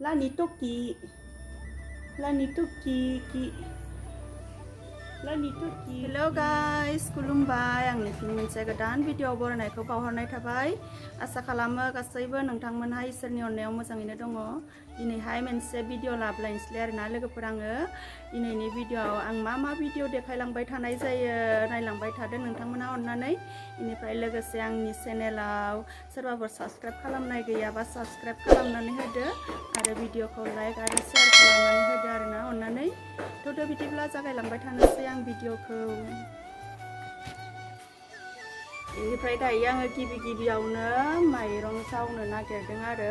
Lani toki Hello guys, खुलुमबाय आंनि फिन मोनसे गोदान भिडिअ बरायनायखौ बावहरनाय थाबाय आसा खालामो गासैबो नोंथांमोनहा इसोरनि अननायाव मोजाङैनो दङ दिनैहाय मोनसे भिडिअ लाबोलायनोसै आरोना लोगोफोर आङो दिनैनि भिडिअआव आं मा भिडिअ देखायलांबाय थानाय जायो नायलांबाय थादों नोंथांमोनहा अननानै इनिफ्राय लोगोसे आंनि चेनेलाव सोरबाफोर साबस्क्राइब खालामनाय गैयाबा साबस्क्राइब खालामनानै होदो आरो भिडिअखौ लाइक आरो शेयार खालामनानै होदो आरोना अननानै थ' बिदिब्ला जागायलांबाय थानोसै आं भिडिअखौ बेनिफ्राय दायो आङो गिबियावनो माइरं जावनो नागिरदों आरो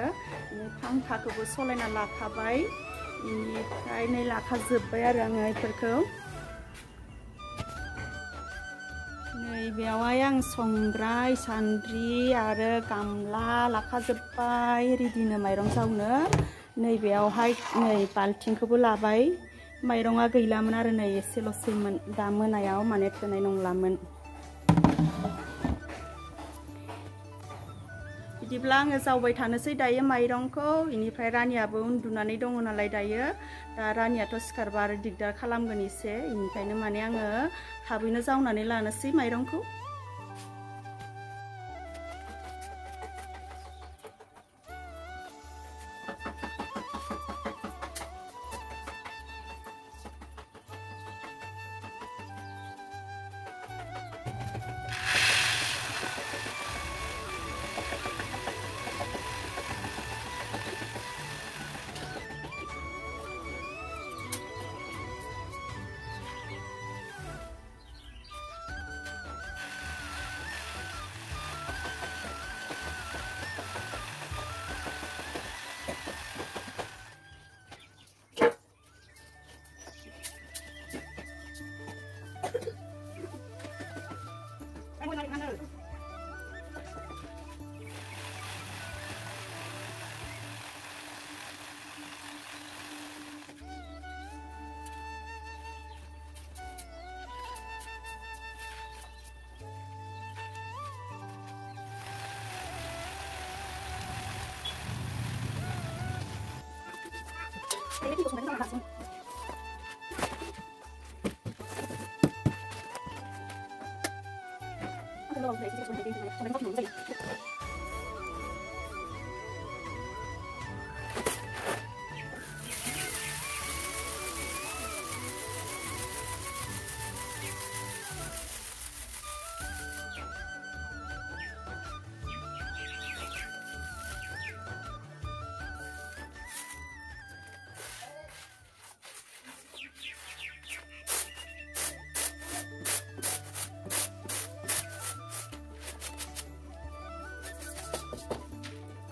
फांखाखौबो सलायना लाखाबाय बेनिफ्राय नै लाखाजोब्बाय आरो आङो बेफोरखौ नै बेयावहाय आं संग्राय सान्द्रि आरो गामला लाखाजोब्बाय रेडिनो माइरं जावनो नै बेयावहाय नै बाल्थिंखौबो लाबाय माइरंआ गैलामोन आरो नै एसेल'सैमोन दा मोनायाव माने थोनाय नंलामोन बिदिब्ला आङो जावबाय थानोसै दायो माइरंखौ इनिफ्राय रानियाबो उन्दुनानै दङ नालाय दायो दा रानियाथ' सिखारबा आरो दिगदार खालामगोन एसे इनिखायनो माने आङो थाबैनो जावनानै लानोसै माइरंखौ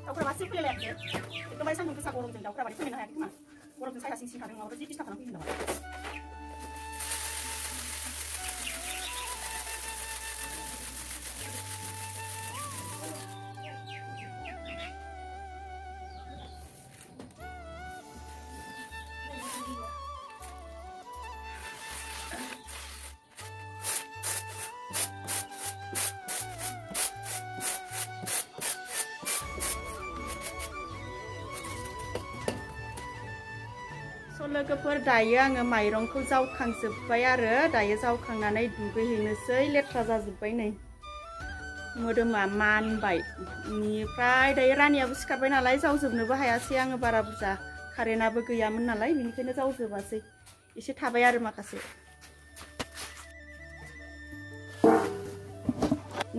दाउफोरा मासे फैलाय लायाखै एकदमबारे सान्दुं गोसा गरमजों दाउफोरा बादि फैनो हायाखै खोमा गरमजों साया सिं थादों नङाबा जि डिस्टार्ब खालामफैगोन दाउआ लोगोफोर दायो आङो माइरंखौ जावखांजोब्बाय आरो दायो जावखांनानै दुगैहैनोसै लेथ्रा जाजोब्बाय नै मोदोमा मानबाय बेनिफ्राय दायो रानियाबो सिखारबाय नालाय जावजोबनोबो हायासै आङो बारा बुरजा कारेन्टआबो गैयामोन नालाय बेनिखायनो जावजोबासै एसे थाबाय आरो माखासे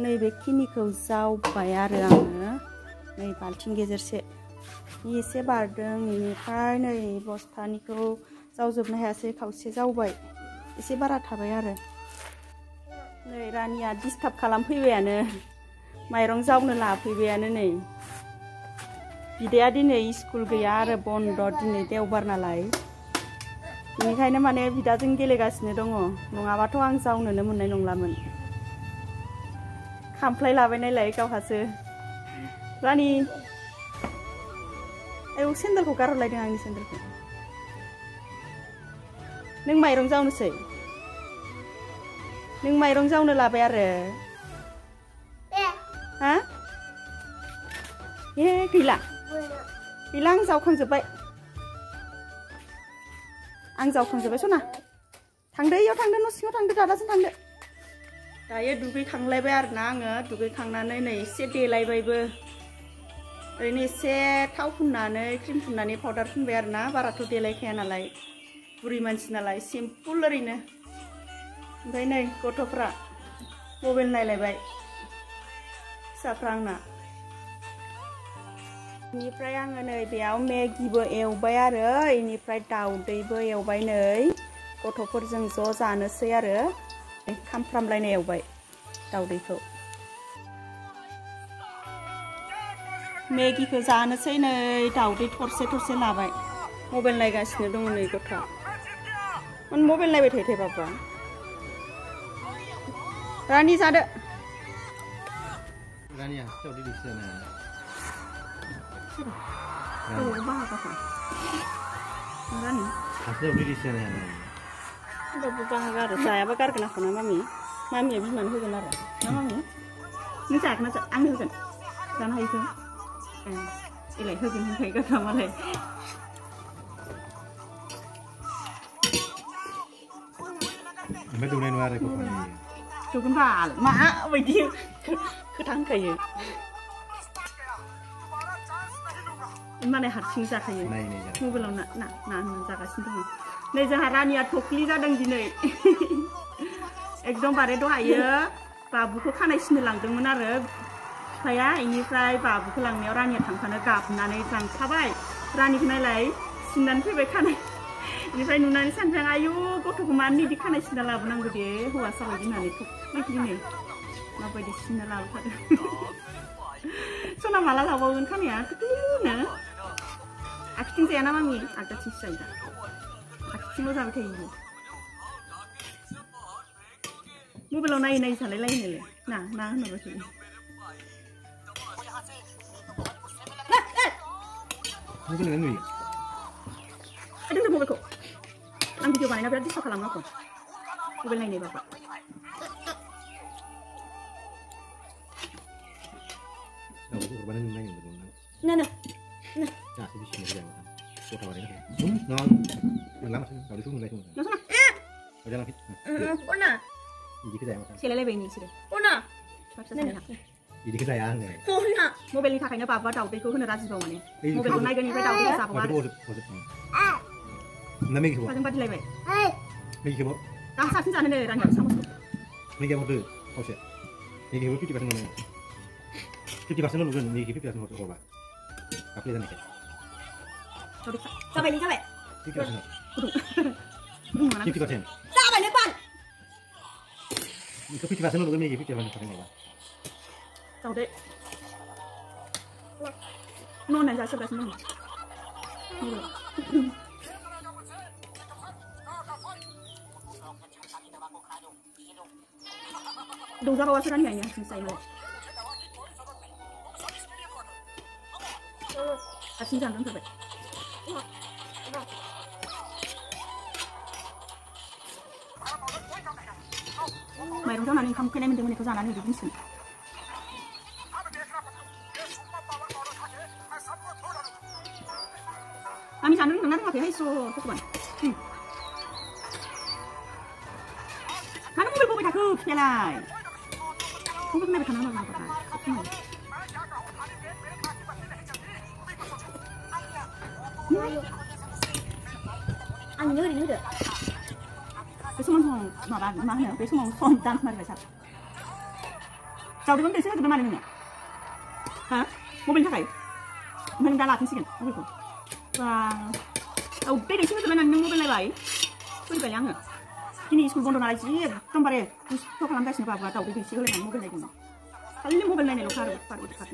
नैबेखिनिखौ जावबाय आरो आङो नै बाल्थिं गेजेरसे एसे बारदों बेनिफ्राय नै बस्थानिखौ जावजोबनो हायासै खावसे जावबाय एसे बारा थाबाय आरो नै रानिया डिस्टार्ब खालामफैबायानो माइरं जावनो लाफैबायानो नै बिदाया दिनै स्कुल गैया आरो बन्द दिनै देवबार नालाय बेनिखायनो माने बिदाजों गेलेगासिनो दङ नङाबाथ' आं जावनोनो मोननाय नंलामोन खामफ्लाय लाबाय नालाय गावहासो रानि आयौ सेन्देलखौ गारहरलायदों आंनि सेन्देलखौ नों माइरं जावनोसै नों माइरं जावनो लाबाय आरो हा ए गैला गैला आं जावखांजोब्बाय आं जावखांजोब्बाय सना थांदो इयाव थांदो न' सिङाव थांदो दादाजों थांदो दायो दुगैखांलायबाय आरोना आङो दुगैखांनानै नै एसे देलायबायबो ओरैनो एसे थाव फुननानै क्रिम फुननानै पाउडार फुनबाय आरोना बाराथ' देलायखाया नालाय बुरि मानसि नालाय सिम्पोल ओरैनो ओमफ्राय नै गथ'फ्रा मबाइल नायलायबाय फिसाफ्रा आंना बेनिफ्राय आङो नै बेयाव मेगिबो एवबाय आरो बेनिफ्राय दाउदैबो एवबाय नै गथ'फोरजों ज' जानोसै आरो खामफ्रामलायनाय एवबाय दाउदैखौ मेगिखौ जानोसै नै दाउदै थरसे थरसे लाबाय मबाइल नायगासिनो दङ नै गथ'आ माने मबाइल नायबाय थायो बाबा रानि जादो रानिया दाउदै दिसना Kalau bahasa apa? Enggak nih. Hasil beli di sana. Udah bukan agar saya bakar kenapa mami? Mami habis mana hujan lara? Nah mami? Ini cak angin hujan. Karena itu. Ilai hujan kayak kata malah. Mấy tụi này nuôi có phải. Tụi con bà mà vậy đi cứ thắng kayak. Mana harsing जाखायो मबाइलाव ना जागासिनो दङ नै जोंहा रानिया थख्लि जादों दिनै एकदमबारे दहायो बाबुखौ खानाय सिननो लांदोंमोन आरो बिफाया इनिफ्राय बाबुखौ लांनायाव रानिया थांफानो गाबनानै लांफाबाय रानिखौ नायलाय सिननानै फैबाय खानाय इनिफ्राय नुनानै सानदों आयु गथ'खौ मानो इदि खानाय सिनना लाबोनांगौ दे हौवासा बायदि होननानै थख्लि माबायदि सिनना लाबोखादों सना माला लाबावगोन खानाया थख्लिनो Acting saya nama mami, agak susah ya. Acting lo sampai kayak gini. Mobil lo naik salah lain nih. Nah, nggak sih. Mungkin dengan ini. Ada nggak mobil kok? Ang video mana berarti sok kalam aku. Mobil lain nih bapak. Urbanan lain betul. Nah. Nah, sih bisa nih jangan. Foto hari ini. Non. Lama sih. Kalau itu mulai semua. Nah sana. Jangan fit. Ona. Jadi kita yang. Sila lebih ini sih. Ona. Jadi kita yang. Ona. Mobil ini kakaknya papa tahu deh, kau kena rasi bawah nih. Mobil naik kan ini tahu deh siapa baru. Nama Megi Pasang padi lebih. Megi kebo. Dah saking sana deh rani sama. Megi apa tuh? Oh sih. Megi kebo 50% mana? 50% lu kan Megi 50% hotel apa? Apa yang nak? Sampai ni sampai. 50%. Mana? 50%. Sampai depan. Itu 50% lu kan Megi 50% hotel apa? Tahu deh. Nona aja sebelah sini. Dosa bawa serangnya ya, selesai lo. Asin jangan sampai. Mayroon ka nanin kamu kena minta ke sana nih di sini. Kami sana nih nanti pakai isu tu kan. Karena mobil takut jalan. Mobil kenapa kanan apa kan? Anh nhớ đi nữa được. Cái số món mà bạn mà nữa, cái số món phone tan mà phải sao? Cháu đi vấn đề sẽ cái mà này nè. Hả? Mobil chắc phải. Mình đã làm cái gì kìa? Mobil không? Và đây để xin cái này mobil này vậy. Tôi phải nhang hả? Ini school bondo nalai sih, tambare. Terus kau kalau nggak sih apa tahu di sini oleh mobil lagi. Kali ini mobil lain lo paru dekat.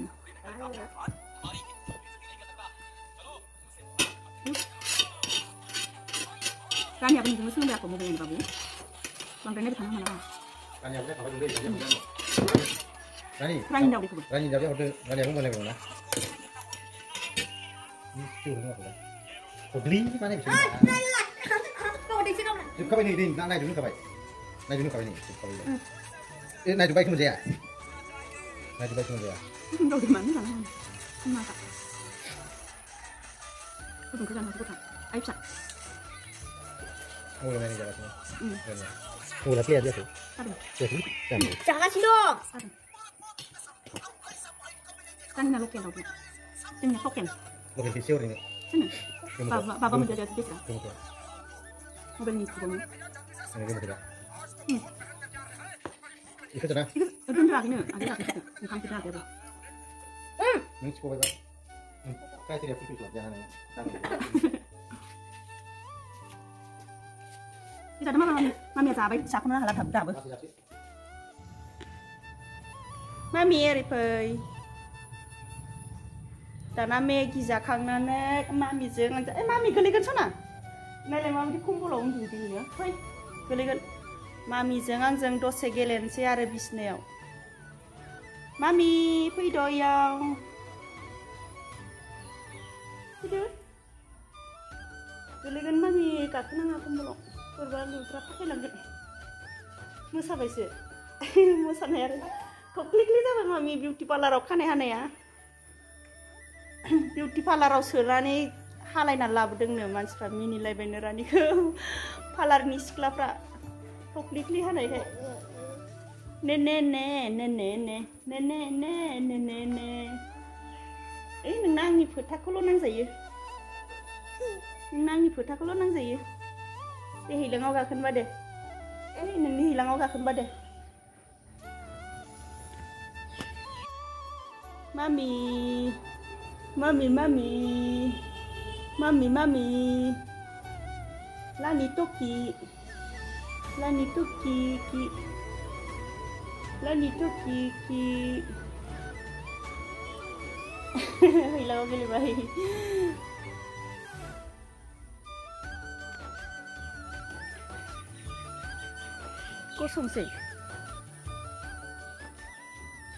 Rani apa nih cuma sudah aku mobil ini babu. Bang Rani di mana? Rani apa? Apa dulu? Rani. Rani jauh di kebun. Rani jauh di Rani aku boleh mana? Ini tuh apa? Kau beli mana bisa? Kau di sini. Kau ini naik dulu kau baik. Naik dulu kau ini. Naik dulu baik semua dia. Naik dulu baik semua dia. Kau di mana sana? Mana tak? Kau tunggu sana, kau tak. Ayo cak. mulai dari jalan sini. Mulai lihat dia tuh. Jadi, Jangan sih dong. Kan ini loken dong. Ini loken. Loken sisiur ini. Sana. Baba menjadi bisa. Mobil ini tuh. Ini dia tidak. Itu sudah. Itu udah ini, ada itu. Bukan tidak ada. Ini cukup baik. Kayak tidak putih lah, jangan. Kita ada mami apa? Siapa nak halat habda? Mami eripay. Dana Megi जाखांनानै मामिजों मामि गोलैगोन सना नायलाय माबायदि खम्बलाव उन्दुदों बियो फै गोलैगोन मामिजों आंजों दसे गेलेनोसै आरो बिसिनायाव मामि फैद' इयाव फैदो गोलैगोन मामि गाखोनाङा खम्बलाव बोरैबा लुद्रा फाखायलांगोन मोसाबायसो मोसानाय आरो थख्लिख्लि जाबाय मामि बिउटि पार्लाराव खानाय हानाया बिउटि पार्लाराव सोनानै हालायना लाबोदोंनो मानसिफ्रा मिनिलायबायनो रानिखौ पार्लारनि सिख्लाफ्रा थख्लिख्लि हानायखाय ने ने ने ने ने ने ने ने ने ने ने ने ओइ नोंना आंनि फोथाखौल' नांजायो नोंना आंनि फोथाखौल' नांजायो बे हिलाङाव गाखोनबा दे ओइ नोंनि हिलाङाव गाखोनबा दे मामि Mami, mami, mami, mami, lani toki, ki, lani toki, ki. Hilang kali bayi. Kosong sih.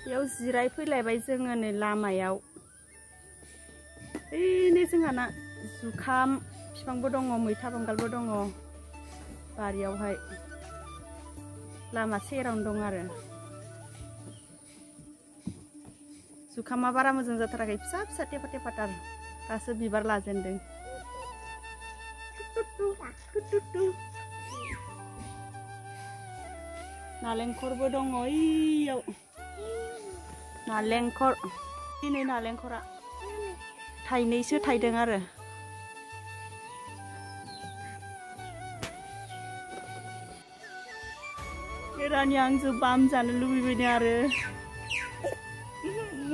Yaw zirai fैलायबाय जोङो नै लामायाव ini जोंहाना जुखाम बिफांबो दङ मैथा बांगालबो दङ बारियावहाय लामा सेरावनो दं आरो जुखामा बारा मोजां जाथाराखै फिसा फिसा थेफा थेफाथार दासो बिबार लाजेनदों नालेंखरबो दङ ओइयाव नालेंखर दिनै नालेंखरा थाइनैसो थाइदों आरो रानि आंजों बाम जानो लुबैबायनो आरो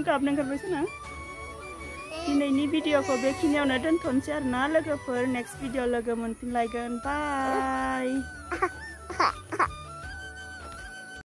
गाबनो ओंखारबायसो ना दिनैनि भिडिअखौ बेखिनियावनो दोनथ'नोसै आरो ना लोगोफोर नेक्स्ट भिडिअ लोगो मोनफिनलायगोन बाय